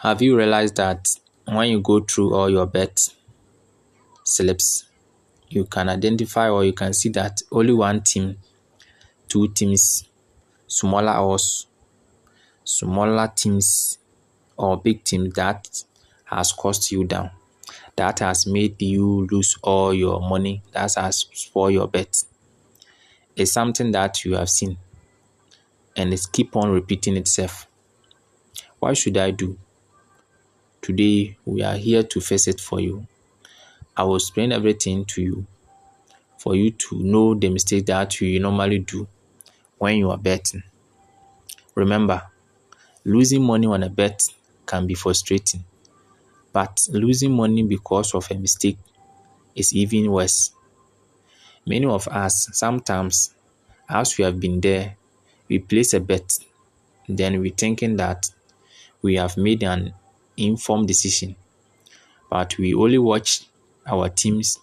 Have you realized that when you go through all your bet slips, you can identify or you can see that only one team, two teams, smaller teams or big teams that has cost you down, that has made you lose all your money, that has spoiled your bet. It's something that you have seen and it keep on repeating itself. What should I do? Today we are here to face it for you. I will explain everything to you for you to know the mistake that you normally do when you are betting. Remember, losing money on a bet can be frustrating, but losing money because of a mistake is even worse. Many of us, sometimes, as we have been there, we place a bet, then we thinking that we have made an informed decision, but we only watch our teams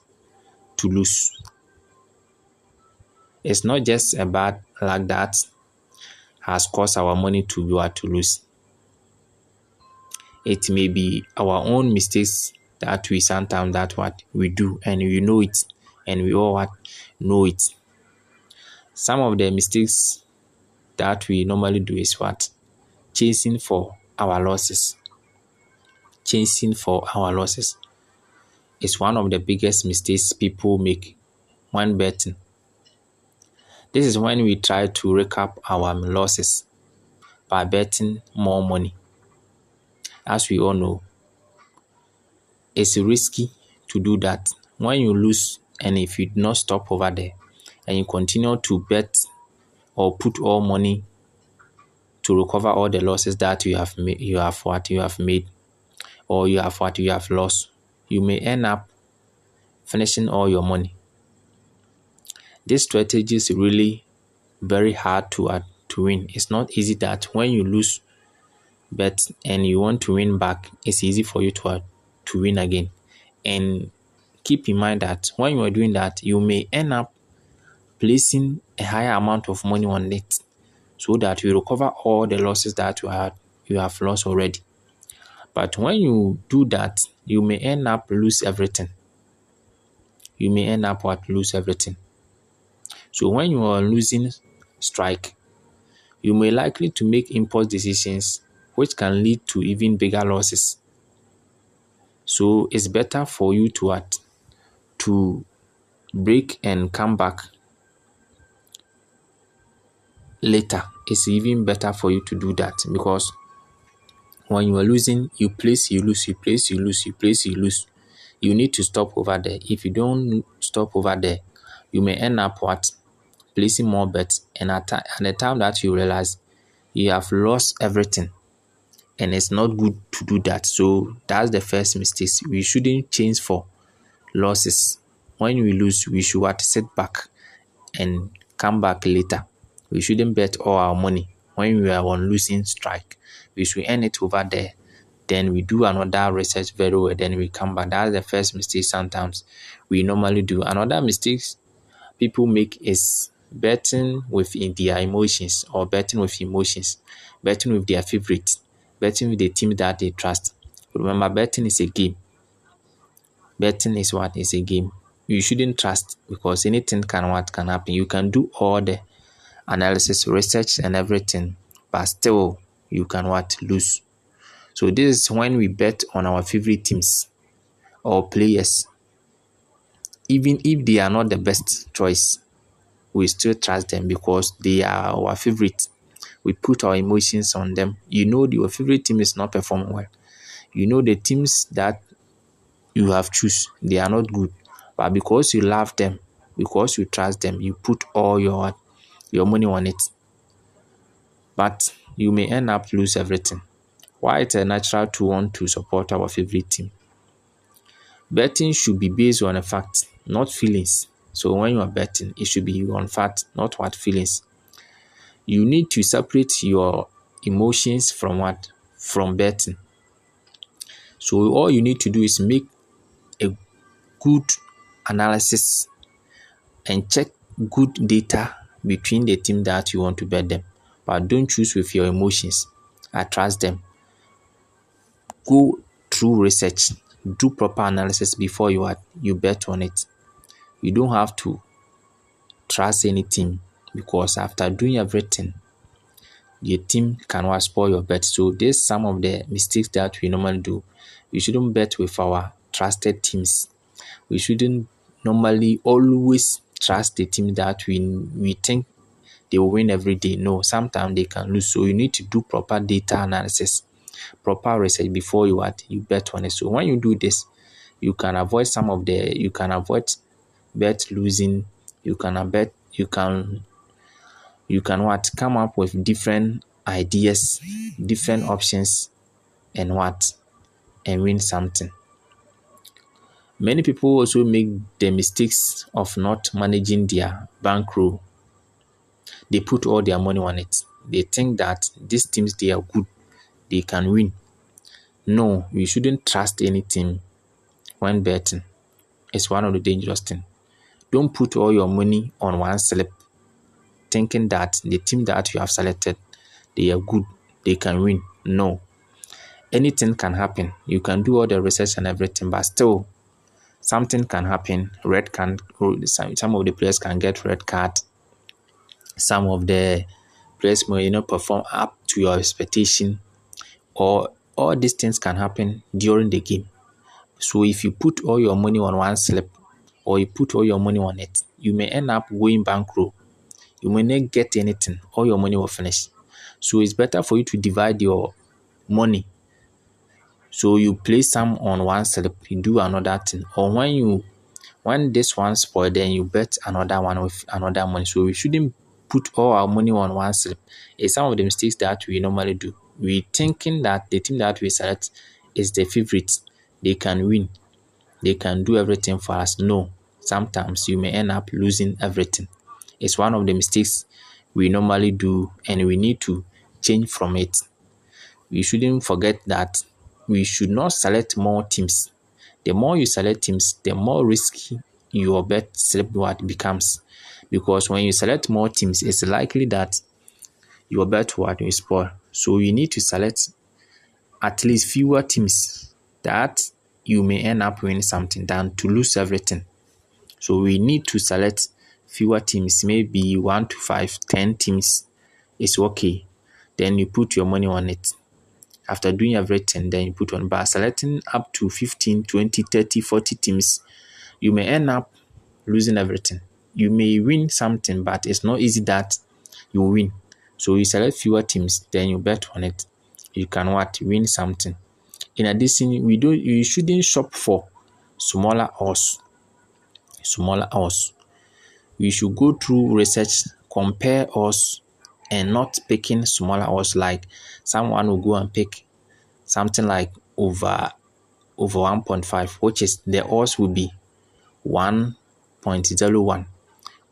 to lose. It's not just a bad luck that has caused our money to lose. It may be our own mistakes that we sometimes that what we do and we know it and we all know it. Some of the mistakes that we normally do is what? Chasing for our losses. Chasing for our losses is one of the biggest mistakes people make when betting. This is when we try to recoup our losses by betting more money. As we all know, it's risky to do that. When you lose and if you do not stop over there and you continue to bet or put all money to recover all the losses that you have made, or you have lost, you may end up finishing all your money. This strategy is really very hard to win. It's not easy that when you lose bet and you want to win back, it's easy for you to win again. And keep in mind that when you are doing that, you may end up placing a higher amount of money on it so that you recover all the losses that you have lost already. But when you do that, you may end up lose everything. You may end up lose everything. So when you are losing strike, you may likely to make impulse decisions which can lead to even bigger losses. So it's better for you to break and come back later. It's even better for you to do that because when you are losing, you place, you lose, you place, you lose, you place, you lose. You need to stop over there. If you don't stop over there, you may end up placing more bets, and at the time that you realize you have lost everything, and it's not good to do that. So that's the first mistake. We shouldn't change for losses. When we lose, we should sit back and come back later. We shouldn't bet all our money when we are on losing strike. We should earn it over there. Then we do another research very well. Then we come back. That's the first mistake sometimes we normally do. Another mistake people make is betting with their emotions or betting with emotions, betting with their favorite, betting with the team that they trust. Remember, betting is a game. Betting is what is a game. You shouldn't trust because anything can happen. You can do all the analysis, research, and everything, but still you can lose. So this is when we bet on our favorite teams or players. Even if they are not the best choice, we still trust them because they are our favorite. We put our emotions on them. You know your favorite team is not performing well. You know the teams that you have choose, they are not good. But because you love them, because you trust them, you put all your money on it. But you may end up lose everything. Why it's a natural to want to support our favorite team. Betting should be based on a fact, not feelings. So when you are betting, it should be on fact, not feelings. You need to separate your emotions from betting. So all you need to do is make a good analysis and check good data between the team that you want to bet them. But don't choose with your emotions. I trust them. go through research, do proper analysis before you bet on it. You don't have to trust any team, because after doing everything, your team can spoil your bet. So there's some of the mistakes that we normally do. We shouldn't bet with our trusted teams. We shouldn't normally always trust the team that we think they will win every day. No, sometimes they can lose. So you need to do proper data analysis, proper research before you bet on it. So when you do this, you can avoid bet losing. You can what come up with different ideas, different options, and win something. Many people also make the mistakes of not managing their bankroll. They put all their money on it. They think that these teams, they are good, they can win. No, you shouldn't trust any team when betting. It's one of the dangerous things. Don't put all your money on one slip, thinking that the team that you have selected, they are good, they can win. No. Anything can happen. You can do all the research and everything, but still, something can happen. Some of the players can get red card. Some of the players may not perform up to your expectation, or all these things can happen during the game. So if you put all your money on one slip, or you put all your money on it, you may end up going bankrupt. You may not get anything. All your money will finish. So it's better for you to divide your money. So you place some on one slip, you do another thing. Or when this one spoil, then you bet another one with another money. So we shouldn't put all our money on one slip. It's some of the mistakes that we normally do. We thinking that the team that we select is the favorite. They can win. They can do everything for us. No. Sometimes you may end up losing everything. It's one of the mistakes we normally do, and we need to change from it. We shouldn't forget that we should not select more teams. The more you select teams, the more risky your bet slip becomes. Because when you select more teams, it's likely that your bet will spoil. So you need to select at least fewer teams that you may end up winning something than to lose everything. So we need to select fewer teams, maybe 1 to 5, 10 teams is okay. Then you put your money on it. After doing everything, then you put on. By selecting up to 15, 20, 30, 40 teams, you may end up losing everything. You may win something, but it's not easy that you win. So you select fewer teams, then you bet on it. You can win something. In addition, you shouldn't shop for smaller odds. We should go through research, compare odds, and not picking smaller odds. Like someone will go and pick something like over 1.5, which is the odds will be 1.01.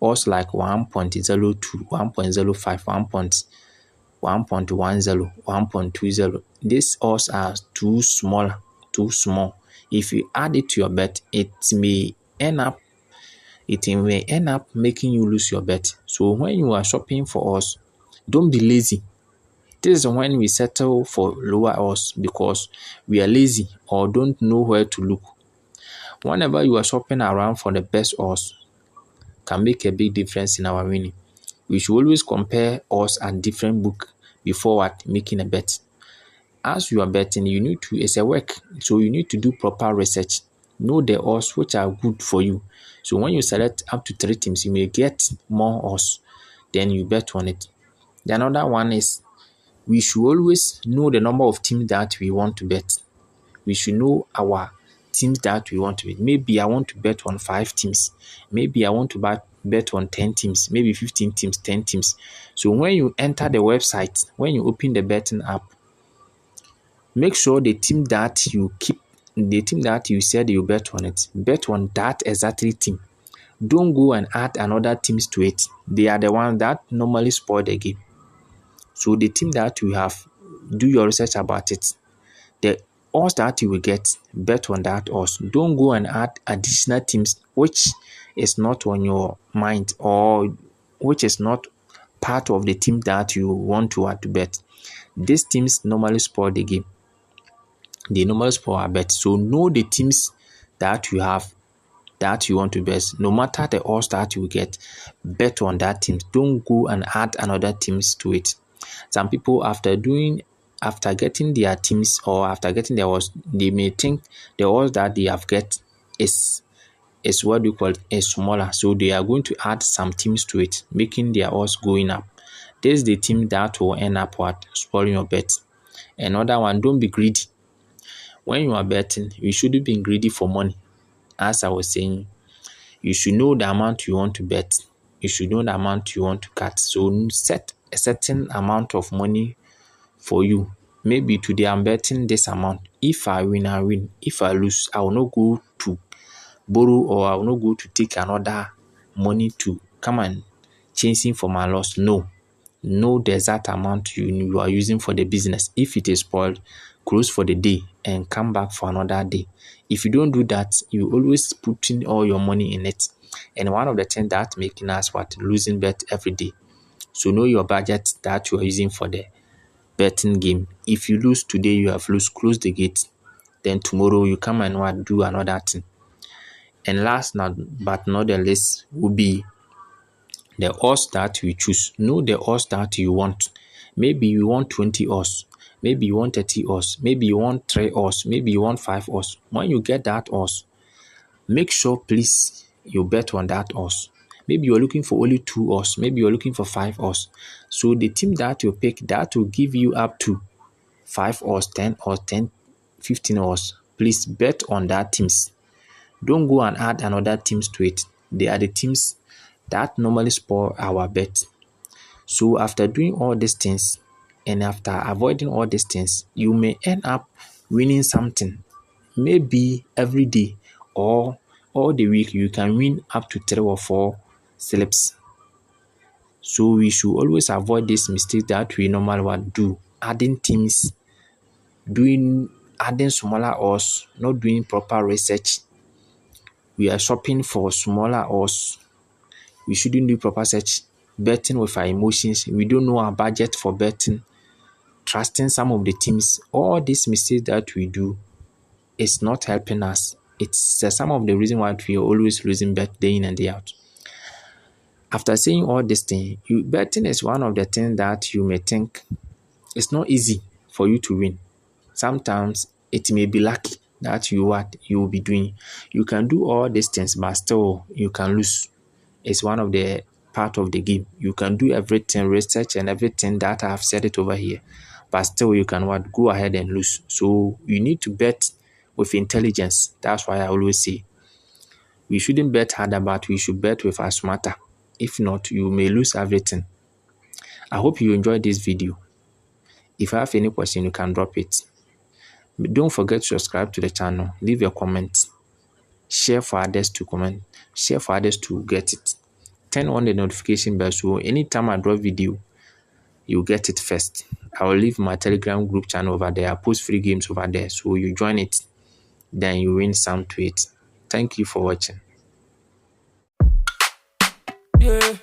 Odds like 1.02, 1.05, 1.10, 1.20. These odds are too small. If you add it to your bet, it may end up making you lose your bet. So when you are shopping for odds, don't be lazy. This is when we settle for lower odds because we are lazy or don't know where to look. Whenever you are shopping around for the best odds, can make a big difference in our winning. We should always compare odds at different book before making a bet. As you are betting, it's a work, so you need to do proper research. Know the odds which are good for you. So when you select up to 3 teams, you may get more odds. Then you bet on it. The another one is we should always know the number of teams that we want to bet. We should know our teams that we want to bet. Maybe I want to bet on 5 teams. Maybe I want to bet on 10 teams. Maybe 15 teams, 10 teams. So when you enter the website, when you open the betting app, make sure the team that you said you bet on it, bet on that exactly team. Don't go and add another teams to it. They are the ones that normally spoil the game. So the team that you have, do your research about it. The odds that you will get, bet on that odds. Don't go and add additional teams which is not on your mind or which is not part of the team that you want to bet. These teams normally spoil the game. The normal sport are bet. So know the teams that you have that you want to bet. No matter the odds that you get, bet on that team. Don't go and add another teams to it. Some people after getting their teams or after getting their odds, they may think the odds that they have get is what we call is smaller. So they are going to add some teams to it, making their odds going up. This is the team that will end up what spoiling your bet. Another one, don't be greedy. When you are betting, you shouldn't be greedy for money. As I was saying, you should know the amount you want to bet. You should know the amount you want to cut. So set a certain amount of money for you. Maybe today I'm betting this amount. If I win, I win. If I lose, I will not go to borrow or I will not go to take another money to come and chasing for my loss. No. Know the exact amount you are using for the business. If it is spoiled, close for the day and come back for another day. If you don't do that, you always put in all your money in it. And one of the things that making us losing bet every day. So know your budget that you are using for the betting game. If you lose today, you have lose, close the gate. Then tomorrow you come and do another thing. And last but not the least will be the odds that you choose. Know the odds that you want. Maybe you want 20 odds. Maybe you want 30 odds. Maybe you want 3 odds. Maybe you want 5 odds. When you get that odds, make sure please you bet on that odds. Maybe you're looking for only 2 odds. Maybe you're looking for 5 odds. So the team that you pick, that will give you up to 5 odds, 10 odds, 15 odds. Please bet on that teams. Don't go and add another teams to it. They are the teams that normally spoil our bet. So after doing all these things and after avoiding all these things, you may end up winning something. Maybe every day or all the week you can win up to 3 or 4 slips. So we should always avoid this mistake that we normally do. Adding teams, adding smaller odds, not doing proper research. We are shopping for smaller odds. We shouldn't do proper search. Betting with our emotions. We don't know our budget for betting. Trusting some of the teams. All these mistakes that we do is not helping us. It's some of the reason why we are always losing bet day in and day out. After saying all these things, betting is one of the things that you may think it's not easy for you to win. Sometimes it may be lucky that you will be doing. You can do all these things, but still you can lose. It's one of the part of the game. You can do everything, research and everything that I have said it over here, but still you can go ahead and lose. So you need to bet with intelligence. That's why I always say we shouldn't bet harder, but we should bet with our smarter. If not, you may lose everything. I hope you enjoyed this video. If you have any question, you can drop it. But don't forget to subscribe to the channel. Leave your comment. Share for others to comment. Share for others to get it. Turn on the notification bell so anytime I drop video, you get it first. I will leave my Telegram group channel over there. I post free games over there. So you join it, then you win some to it. Thank you for watching. Yeah.